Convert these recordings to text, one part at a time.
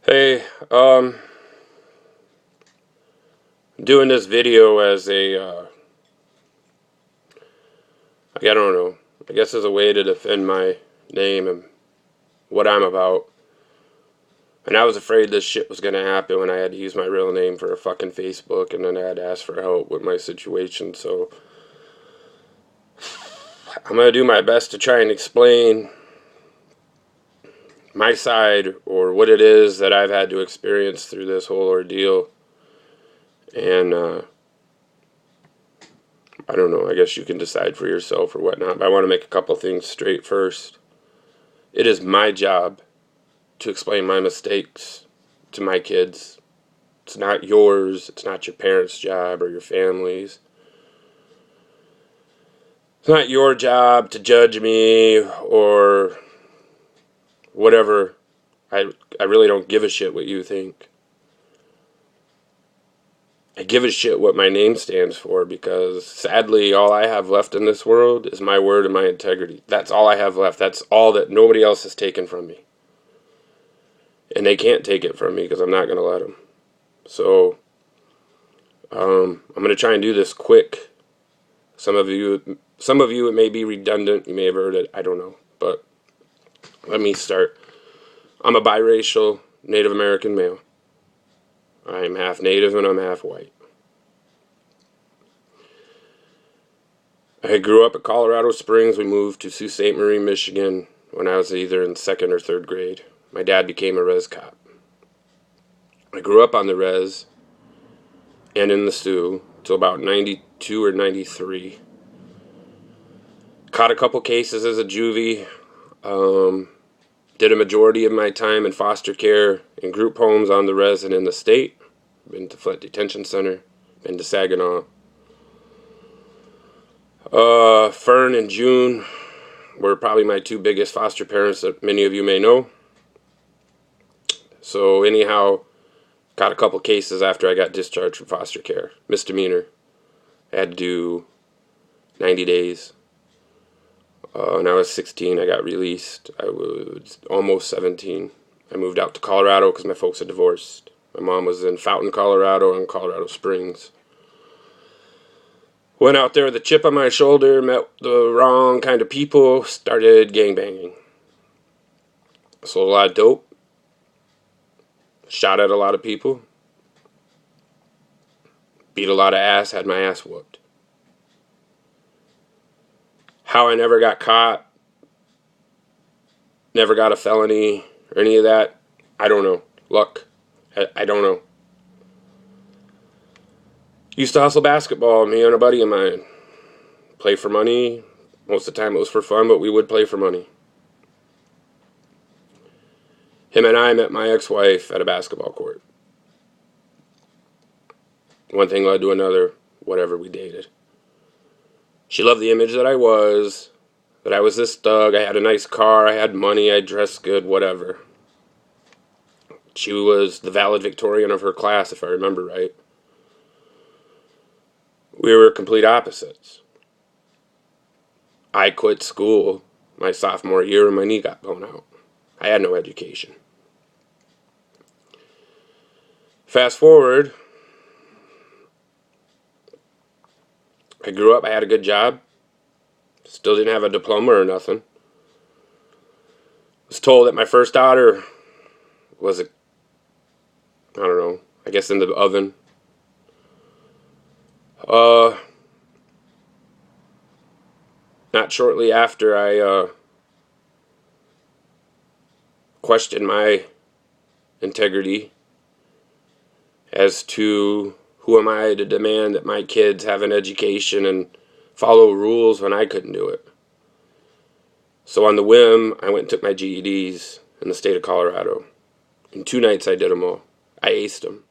Hey, I'm doing this video as I don't know, I guess as a way to defend my name and what I'm about. And I was afraid this shit was gonna happen when I had to use my real name for a fucking Facebook, and then I had to ask for help with my situation. So I'm gonna do my best to try and explain my side, or what it is that I've had to experience through this whole ordeal. And I don't know, I guess you can decide for yourself or whatnot, but I want to make a couple things straight first. It is my job to explain my mistakes to my kids. It's not yours. It's not your parents' job or your family's. It's not your job to judge me or whatever. I really don't give a shit what you think. I give a shit what my name stands for, because sadly all I have left in this world is my word and my integrity. That's all I have left. That's all that nobody else has taken from me. And they can't take it from me because I'm not going to let them. So I'm going to try and do this quick. Some of you it may be redundant. You may have heard it. I don't know. But let me start. I'm a biracial Native American male. I'm half Native and I'm half white. I grew up at Colorado Springs. We moved to Sault Ste. Marie, Michigan when I was either in second or third grade. My dad became a res cop. I grew up on the res and in the Sioux till about 92 or 93. Caught a couple cases as a juvie. Did a majority of my time in foster care in group homes on the res and in the state. Been to Flint Detention Center. Been to Saginaw. Fern and June were probably my two biggest foster parents that many of you may know. So anyhow, got a couple cases after I got discharged from foster care. Misdemeanor. I had to do 90 days. When I was 16, I got released. I was almost 17. I moved out to Colorado because my folks had divorced. My mom was in Fountain, Colorado, and Colorado Springs. Went out there with a chip on my shoulder, met the wrong kind of people, started gangbanging. Sold a lot of dope. Shot at a lot of people. Beat a lot of ass, had my ass whooped. How I never got caught, never got a felony, or any of that, I don't know. Luck. I don't know. Used to hustle basketball, me and a buddy of mine. Play for money. Most of the time it was for fun, but we would play for money. Him and I met my ex-wife at a basketball court. One thing led to another, whatever, we dated. She loved the image that I was this thug, I had a nice car, I had money, I dressed good, whatever. She was the valedictorian of her class, if I remember right. We were complete opposites. I quit school my sophomore year and my knee got blown out. I had no education. Fast forward, I grew up, I had a good job. Still didn't have a diploma or nothing. Was told that my first daughter was I don't know, I guess in the oven. Not shortly after, I questioned my integrity as to who am I to demand that my kids have an education and follow rules when I couldn't do it. So on the whim, I went and took my GEDs in the state of Colorado. In 2 nights I did them all. I aced them.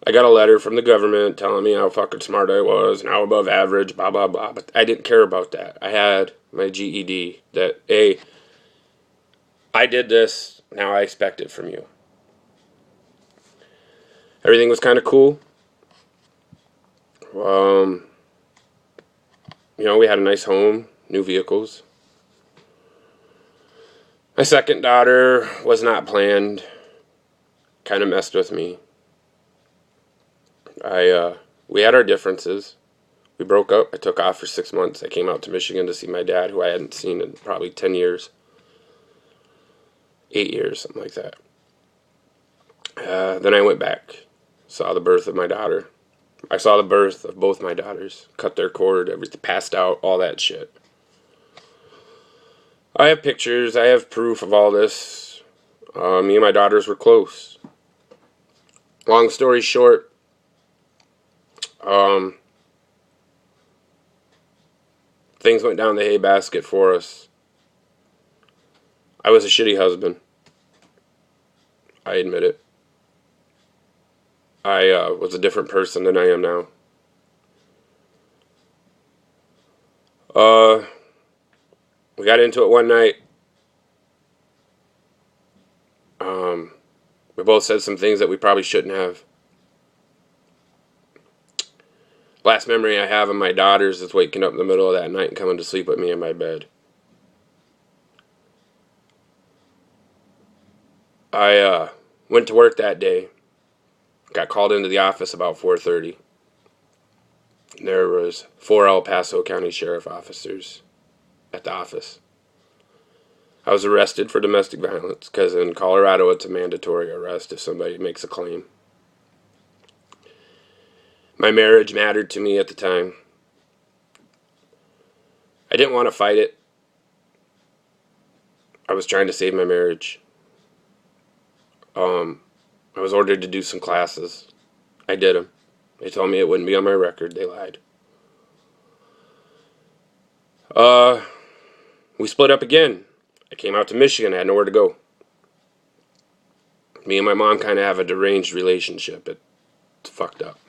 I got a letter from the government telling me how fucking smart I was and how above average, blah, blah, blah. But I didn't care about that. I had my GED that, hey, I did this, now I expect it from you. Everything was kind of cool. We had a nice home, new vehicles. My second daughter was not planned. Kind of messed with me. We had our differences. We broke up. I took off for 6 months. I came out to Michigan to see my dad, who I hadn't seen in probably 10 years. 8 years, something like that. Then I went back. Saw the birth of my daughter. I saw the birth of both my daughters. Cut their cord, everything, passed out, all that shit. I have pictures. I have proof of all this. Me and my daughters were close. Long story short, things went down the hay basket for us. I was a shitty husband. I admit it. I was a different person than I am now. We got into it one night. We both said some things that we probably shouldn't have. Last memory I have of my daughters is waking up in the middle of that night and coming to sleep with me in my bed. I went to work that day. Got called into the office about 4:30. There was 4 El Paso County Sheriff officers at the office. I was arrested for domestic violence because in Colorado it's a mandatory arrest if somebody makes a claim. My marriage mattered to me at the time. I didn't want to fight it. I was trying to save my marriage. I was ordered to do some classes. I did them. They told me it wouldn't be on my record. They lied. We split up again. I came out to Michigan. I had nowhere to go. Me and my mom kind of have a deranged relationship. It's fucked up.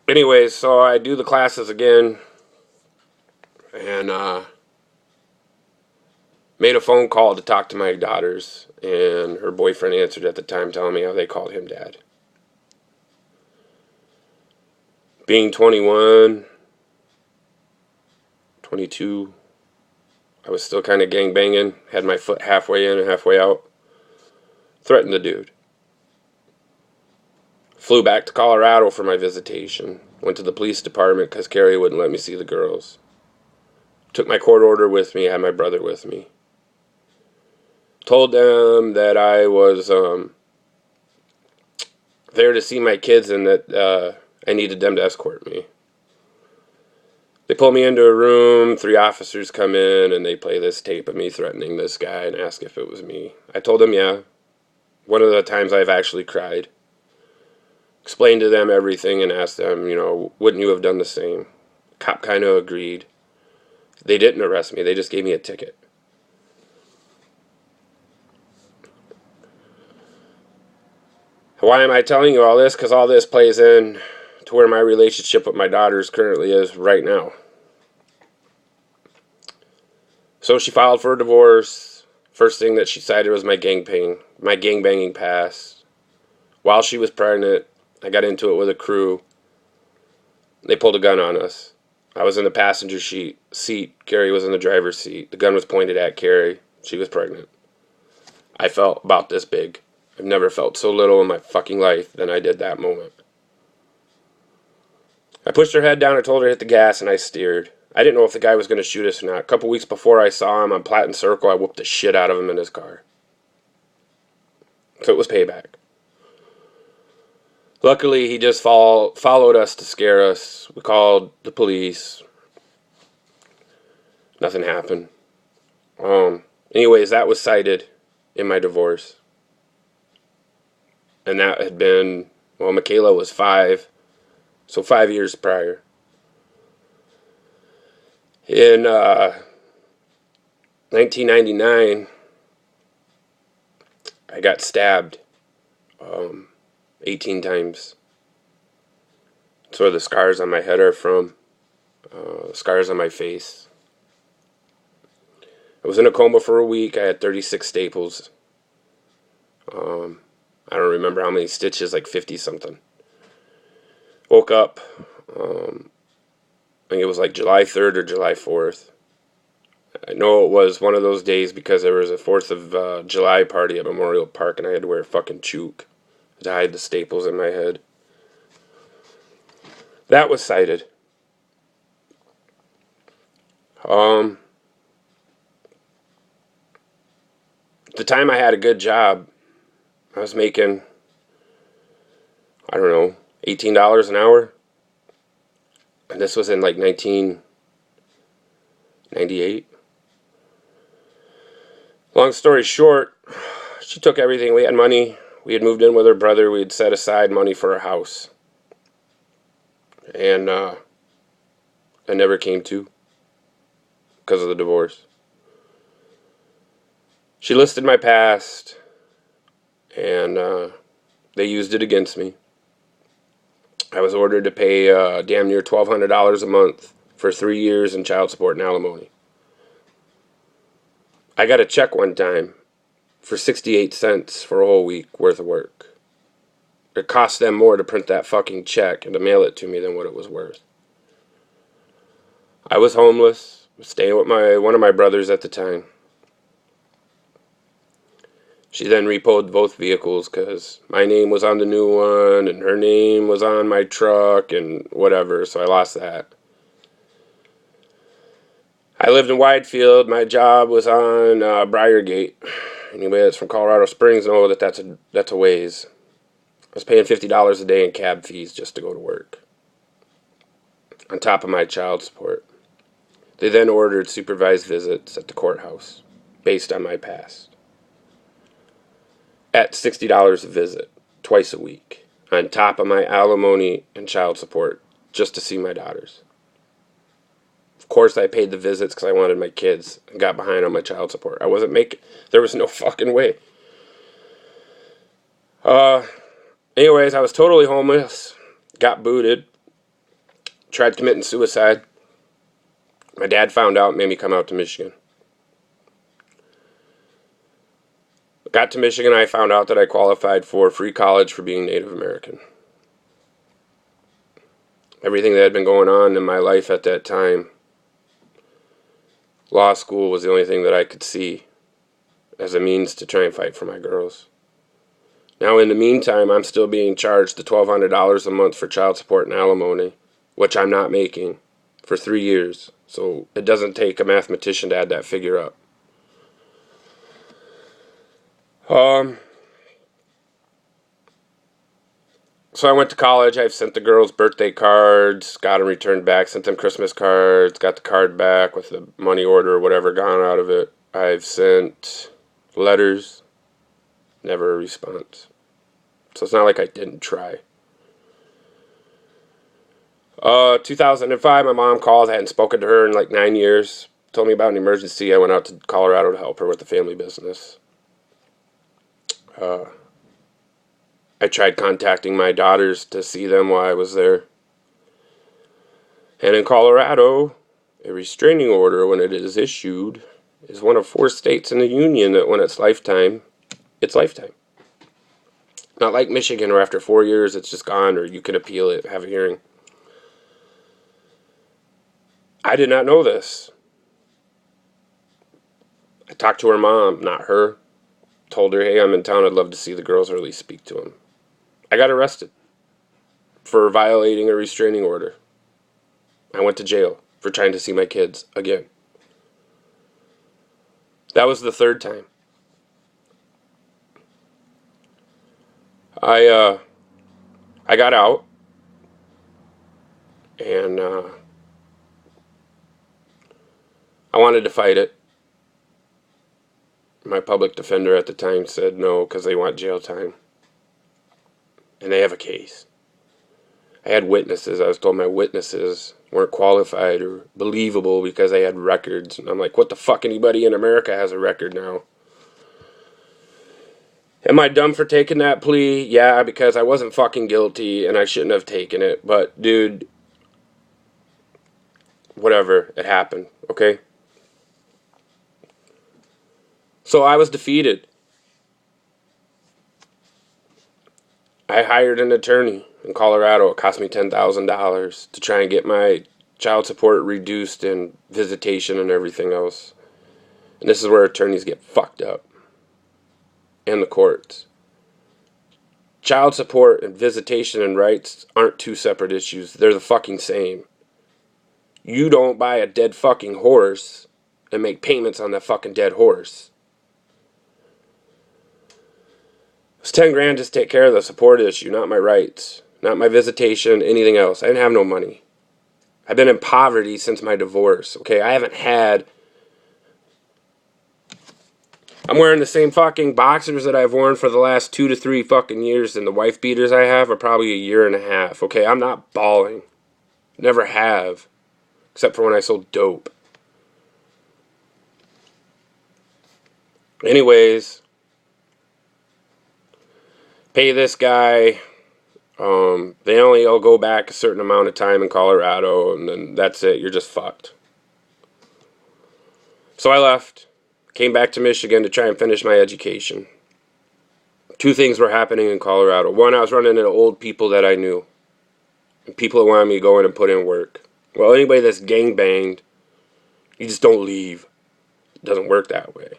Anyways, so I do the classes again. And, made a phone call to talk to my daughters. And her boyfriend answered at the time telling me how they called him dad. Being 21, 22, I was still kind of gangbanging. Had my foot halfway in and halfway out. Threatened the dude. Flew back to Colorado for my visitation. Went to the police department because Carrie wouldn't let me see the girls. Took my court order with me. Had my brother with me. Told them that I was there to see my kids and that I needed them to escort me. They pull me into a room. 3 officers come in and they play this tape of me threatening this guy and ask if it was me. I told them, yeah. One of the times I've actually cried. Explained to them everything and asked them, wouldn't you have done the same? Cop kind of agreed. They didn't arrest me. They just gave me a ticket. Why am I telling you all this? Because all this plays in to where my relationship with my daughters currently is right now. So she filed for a divorce. First thing that she cited was my gangbanging past. While she was pregnant, I got into it with a crew. They pulled a gun on us. I was in the passenger seat. Carrie was in the driver's seat. The gun was pointed at Carrie. She was pregnant. I felt about this big. I've never felt so little in my fucking life than I did that moment. I pushed her head down, I told her to hit the gas, and I steered. I didn't know if the guy was going to shoot us or not. A couple weeks before I saw him on Platten Circle, I whooped the shit out of him in his car. So it was payback. Luckily, he just followed us to scare us. We called the police. Nothing happened. Anyways, that was cited in my divorce. And that had been, Michaela was 5. So 5 years prior. In 1999, I got stabbed 18 times. That's where the scars on my head are from. Scars on my face. I was in a coma for a week. I had 36 staples. I don't remember how many stitches, like 50 something. Woke up. think it was like July 3rd or July 4th. I know it was one of those days because there was a 4th of July party at Memorial Park and I had to wear a fucking chook to hide the staples in my head. That was cited. At the time I had a good job. I was making, I don't know, $18 an hour. And this was in like 1998. Long story short, she took everything. We had money. We had moved in with her brother. We had set aside money for a house. And I never came to because of the divorce. She listed my past, and they used it against me. I was ordered to pay damn near $1,200 a month for 3 years in child support and alimony. I got a check one time for 68 cents for a whole week worth of work. It cost them more to print that fucking check and to mail it to me than what it was worth. I was homeless, staying with one of my brothers at the time. She then repoed both vehicles because my name was on the new one and her name was on my truck and whatever, so I lost that. I lived in Widefield. My job was on Briargate. Anybody that's from Colorado Springs know that that's a ways. I was paying $50 a day in cab fees just to go to work, on top of my child support. They then ordered supervised visits at the courthouse, based on my past, at $60 a visit, twice a week, on top of my alimony and child support, just to see my daughters. Of course, I paid the visits because I wanted my kids and got behind on my child support. I wasn't making, there was no fucking way. Anyways, I was totally homeless, got booted, tried committing suicide. My dad found out and made me come out to Michigan. Got to Michigan, I found out that I qualified for free college for being Native American. Everything that had been going on in my life at that time, law school was the only thing that I could see as a means to try and fight for my girls. Now, in the meantime, I'm still being charged the $1,200 a month for child support and alimony, which I'm not making, for 3 years. So it doesn't take a mathematician to add that figure up. So I went to college. I've sent the girls birthday cards, got them returned back, sent them Christmas cards, got the card back with the money order or whatever gone out of it. I've sent letters, never a response. So it's not like I didn't try. 2005, my mom called. I hadn't spoken to her in like 9 years. Told me about an emergency. I went out to Colorado to help her with the family business. I tried contacting my daughters to see them while I was there. And in Colorado, a restraining order, when it is issued, is one of 4 states in the union that when it's lifetime, it's lifetime. Not like Michigan, where after 4 years it's just gone, or you can appeal it, have a hearing. I did not know this. I talked to her mom, not her. Told her, hey, I'm in town, I'd love to see the girls or at least speak to them. I got arrested for violating a restraining order. I went to jail for trying to see my kids again. That was the 3rd time. I got out, and I wanted to fight it. My public defender at the time said no because they want jail time. And they have a case. I had witnesses. I was told my witnesses weren't qualified or believable because they had records. And I'm like, what the fuck? Anybody in America has a record now. Am I dumb for taking that plea? Yeah, because I wasn't fucking guilty and I shouldn't have taken it. But, dude, whatever. It happened, okay? So I was defeated. I hired an attorney in Colorado. It cost me $10,000 to try and get my child support reduced and visitation and everything else. And this is where attorneys get fucked up. And the courts. Child support and visitation and rights aren't two separate issues. They're the fucking same. You don't buy a dead fucking horse and make payments on that fucking dead horse. It's 10 grand just to take care of the support issue, not my rights, not my visitation, anything else. I didn't have no money. I've been in poverty since my divorce, okay? I'm wearing the same fucking boxers that I've worn for the last 2 to 3 fucking years, and the wife beaters I have are probably a year and a half, okay? I'm not balling. Never have. Except for when I sold dope. Anyways, pay this guy. They only all go back a certain amount of time in Colorado, and then that's it. You're just fucked. So I left. Came back to Michigan to try and finish my education. 2 things were happening in Colorado. One, I was running into old people that I knew. And people that wanted me to go in and put in work. Well, anybody that's gangbanged, you just don't leave. It doesn't work that way.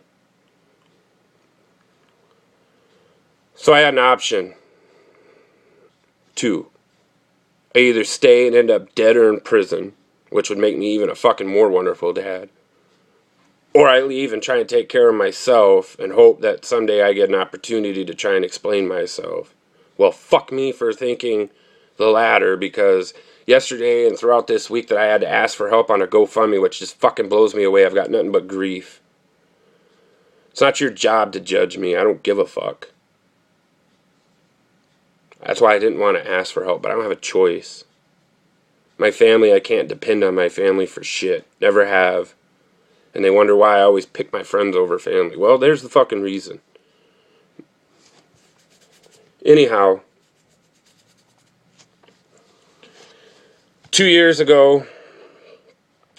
So I had an option. 2. I either stay and end up dead or in prison, which would make me even a fucking more wonderful dad. Or I leave and try and take care of myself and hope that someday I get an opportunity to try and explain myself. Well, fuck me for thinking the latter, because yesterday and throughout this week that I had to ask for help on a GoFundMe, which just fucking blows me away. I've got nothing but grief. It's not your job to judge me. I don't give a fuck. That's why I didn't want to ask for help, but I don't have a choice. My family, I can't depend on my family for shit. Never have. And they wonder why I always pick my friends over family. Well, there's the fucking reason. Anyhow, 2 years ago,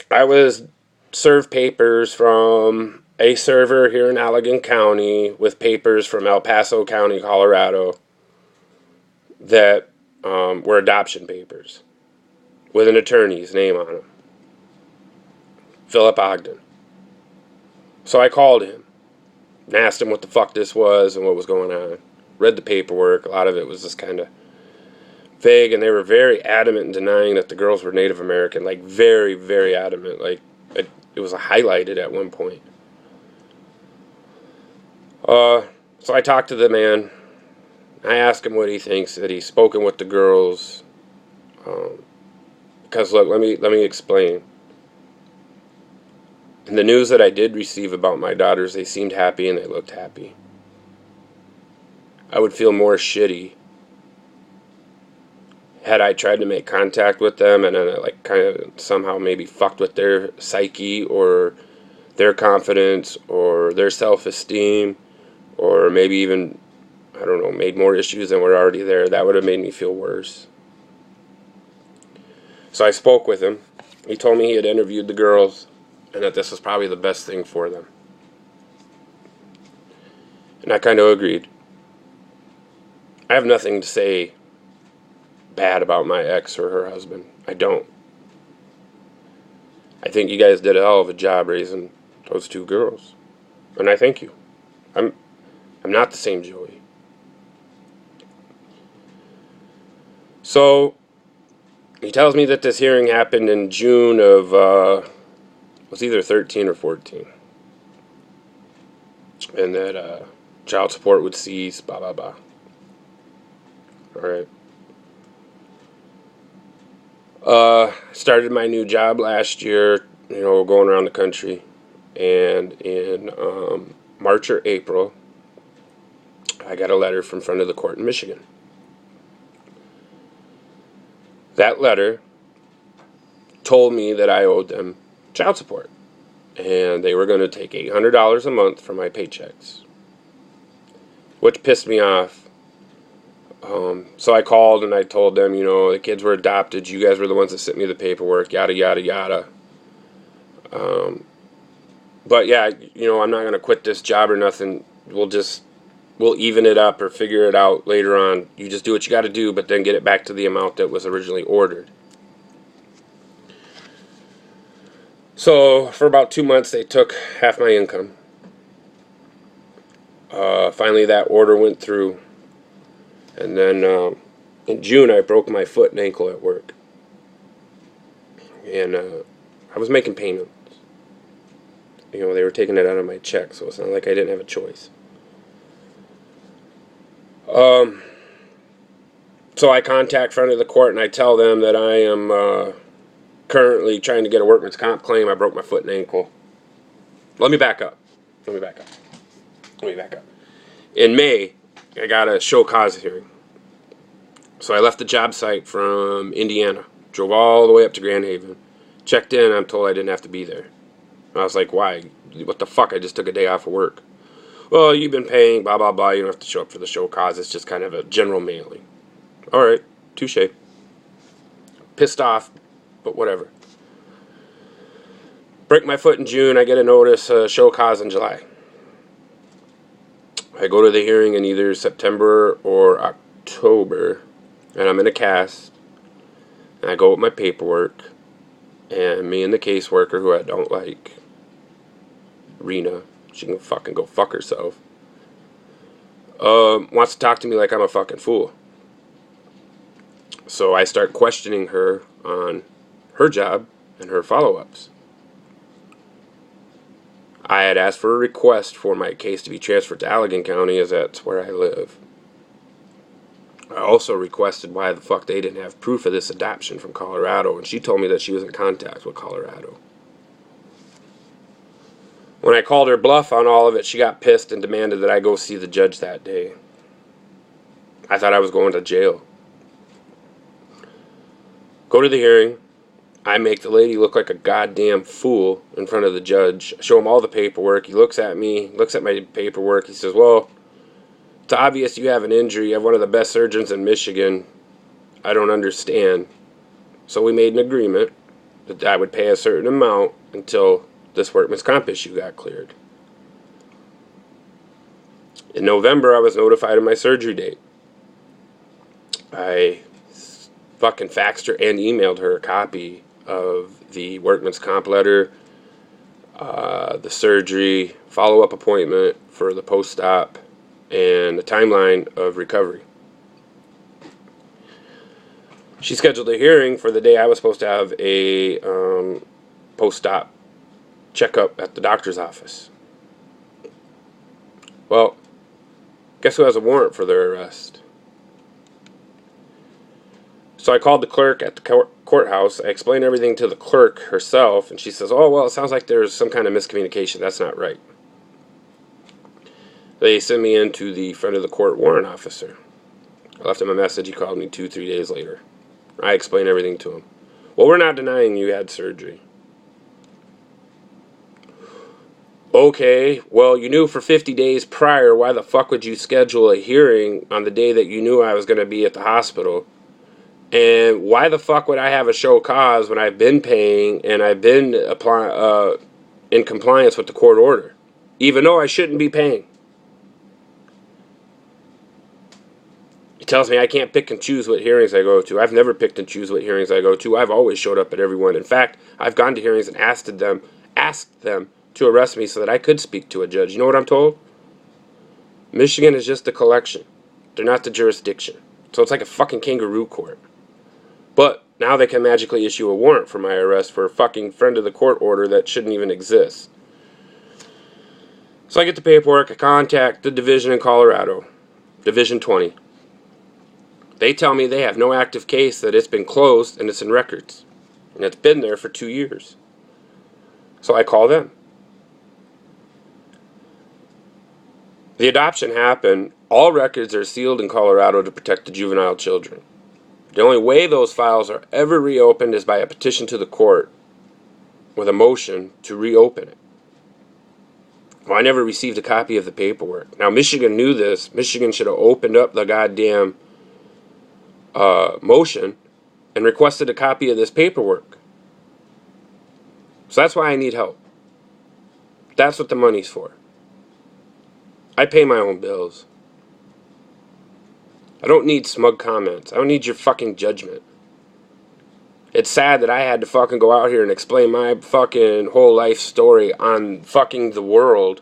I was served papers from a server here in Allegan County with papers from El Paso County, Colorado, that were adoption papers with an attorney's name on them. Philip Ogden. So I called him and asked him what the fuck this was and what was going on. Read the paperwork. A lot of it was just kind of vague, and they were very adamant in denying that the girls were Native American. Like, very, very adamant. Like, it was highlighted at one point. So I talked to the man. I asked him what he thinks, that he's spoken with the girls. Because, look, let me explain. In the news that I did receive about my daughters, they seemed happy and they looked happy. I would feel more shitty had I tried to make contact with them and then I kind of somehow maybe fucked with their psyche or their confidence or their self-esteem, or maybe even, I don't know, made more issues than were already there. That would have made me feel worse. So I spoke with him. He told me he had interviewed the girls and that this was probably the best thing for them. And I kind of agreed. I have nothing to say bad about my ex or her husband. I don't. I think you guys did a hell of a job raising those 2 girls. And I thank you. I'm not the same Joey. So he tells me that this hearing happened in June of was either 13 or 14. And that child support would cease, blah, blah, blah. Alright. Started my new job last year, going around the country. And in March or April, I got a letter from front of the court in Michigan. That letter told me that I owed them child support. And they were going to take $800 a month from my paychecks. Which pissed me off. So I called and I told them, the kids were adopted. You guys were the ones that sent me the paperwork, yada, yada, yada. But yeah, I'm not going to quit this job or nothing. We'll even it up or figure it out later on. You just do what you got to do, but then get it back to the amount that was originally ordered. So for about 2 months, they took half my income. Finally, that order went through. And then in June, I broke my foot and ankle at work. And I was making payments. You know, they were taking it out of my check, so it's not like I didn't have a choice. So I contact front of the court and I tell them that I am currently trying to get a workman's comp claim. I broke my foot and ankle. Let me back up. In May, I got a show cause hearing. So I left the job site from Indiana, drove all the way up to Grand Haven, checked in, I'm told I didn't have to be there. I was like, why? What the fuck? I just took a day off of work. Well, you've been paying, blah, blah, blah. You don't have to show up for the show cause. It's just kind of a general mailing. All right, touche. Pissed off, but whatever. Break my foot in June. I get a notice, show cause in July. I go to the hearing in either September or October, and I'm in a cast. And I go with my paperwork, and me and the caseworker, who I don't like, Rena, she can fucking go fuck herself, wants to talk to me like I'm a fucking fool. So I start questioning her on her job and her follow-ups. I had asked for a request for my case to be transferred to Allegan County, as that's where I live. I also requested why the fuck they didn't have proof of this adoption from Colorado, and she told me that she was in contact with Colorado. When I called her bluff on all of it, she got pissed and demanded that I go see the judge that day. I thought I was going to jail. Go to the hearing. I make the lady look like a goddamn fool in front of the judge. I show him all the paperwork. He looks at me, looks at my paperwork. He says, well, it's obvious you have an injury. You have one of the best surgeons in Michigan. I don't understand. So we made an agreement that I would pay a certain amount until this workman's comp issue got cleared. In November, I was notified of my surgery date. I fucking faxed her and emailed her a copy of the workman's comp letter, the surgery, follow-up appointment for the post-op, and the timeline of recovery. She scheduled a hearing for the day I was supposed to have a post-op checkup at the doctor's office. Well, guess who has a warrant for their arrest? So I called the clerk at the courthouse. I explained everything to the clerk herself, and she says, oh, well, it sounds like there's some kind of miscommunication. That's not right. They sent me into the front of the court warrant officer. I left him a message. He called me 2-3 days later. I explained everything to him. Well, we're not denying you had surgery. Okay, well, you knew for 50 days prior. Why the fuck would you schedule a hearing on the day that you knew I was going to be at the hospital? And why the fuck would I have a show cause when I've been paying and I've been in compliance with the court order, even though I shouldn't be paying? He tells me I can't pick and choose what hearings I go to. I've never picked and choose what hearings I go to. I've always showed up at every one. In fact, I've gone to hearings and asked them to arrest me so that I could speak to a judge. You know what I'm told? Michigan is just a collection. They're not the jurisdiction. So it's like a fucking kangaroo court. But now they can magically issue a warrant for my arrest for a fucking friend of the court order that shouldn't even exist. So I get the paperwork. I contact the division in Colorado, Division 20. They tell me they have no active case, that it's been closed and it's in records. And it's been there for 2 years. So I call them. The adoption happened. All records are sealed in Colorado to protect the juvenile children. The only way those files are ever reopened is by a petition to the court with a motion to reopen it. Well, I never received a copy of the paperwork. Now, Michigan knew this. Michigan should have opened up the goddamn motion and requested a copy of this paperwork. So that's why I need help. That's what the money's for. I pay my own bills. I don't need smug comments. I don't need your fucking judgment. It's sad that I had to fucking go out here and explain my fucking whole life story on fucking the world.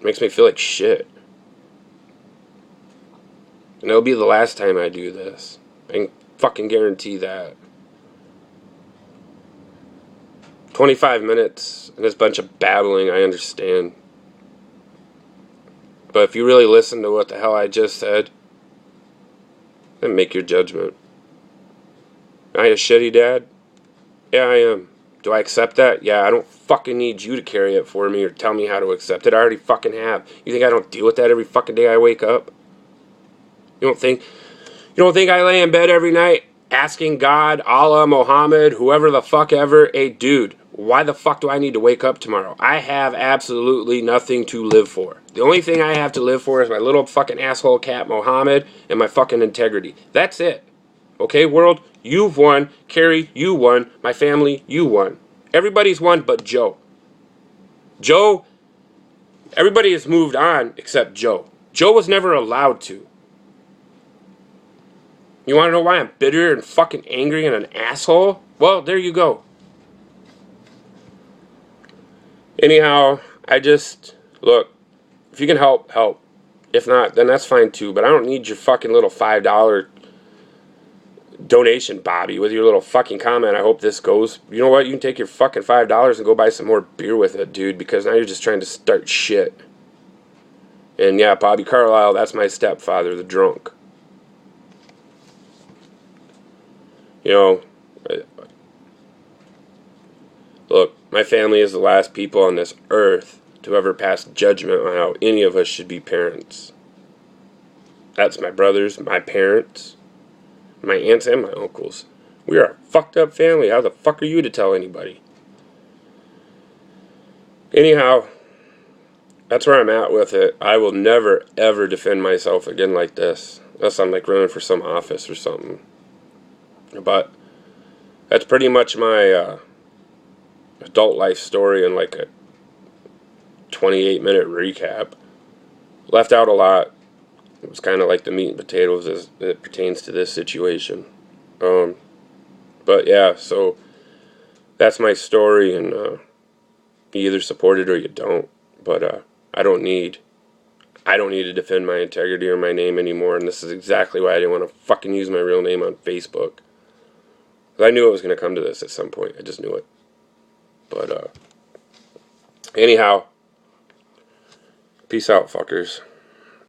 Makes me feel like shit. And it'll be the last time I do this. I can fucking guarantee that. 25 minutes and this bunch of babbling, I understand. But if you really listen to what the hell I just said, then make your judgment. Am I a shitty dad? Yeah, I am. Do I accept that? Yeah, I don't fucking need you to carry it for me or tell me how to accept it. I already fucking have. You think I don't deal with that every fucking day I wake up? You don't think I lay in bed every night asking God, Allah, Muhammad, whoever the fuck ever, hey dude, why the fuck do I need to wake up tomorrow? I have absolutely nothing to live for. The only thing I have to live for is my little fucking asshole cat, Muhammad, and my fucking integrity. That's it. Okay, world? You've won. Carrie, you won. My family, you won. Everybody's won but Joe. Joe, everybody has moved on except Joe. Joe was never allowed to. You want to know why I'm bitter and fucking angry and an asshole? Well, there you go. Anyhow, look, if you can help, help. If not, then that's fine too, but I don't need your fucking little $5 donation, Bobby, with your little fucking comment. I hope this goes. You know what? You can take your fucking $5 and go buy some more beer with it, dude, because now you're just trying to start shit. And yeah, Bobby Carlisle, that's my stepfather, the drunk. You know, look, my family is the last people on this earth to ever pass judgment on how any of us should be parents. That's my brothers, my parents, my aunts, and my uncles. We are a fucked up family. How the fuck are you to tell anybody? Anyhow, that's where I'm at with it. I will never, ever defend myself again like this. Unless I'm like running for some office or something. But that's pretty much my adult life story in like a 28-minute recap. Left out a lot. It was kind of like the meat and potatoes as it pertains to this situation. But yeah, so that's my story, and you either support it or you don't. But I don't need to defend my integrity or my name anymore, and this is exactly why I didn't want to fucking use my real name on Facebook. I knew it was going to come to this at some point. I just knew it. But anyhow, peace out, fuckers.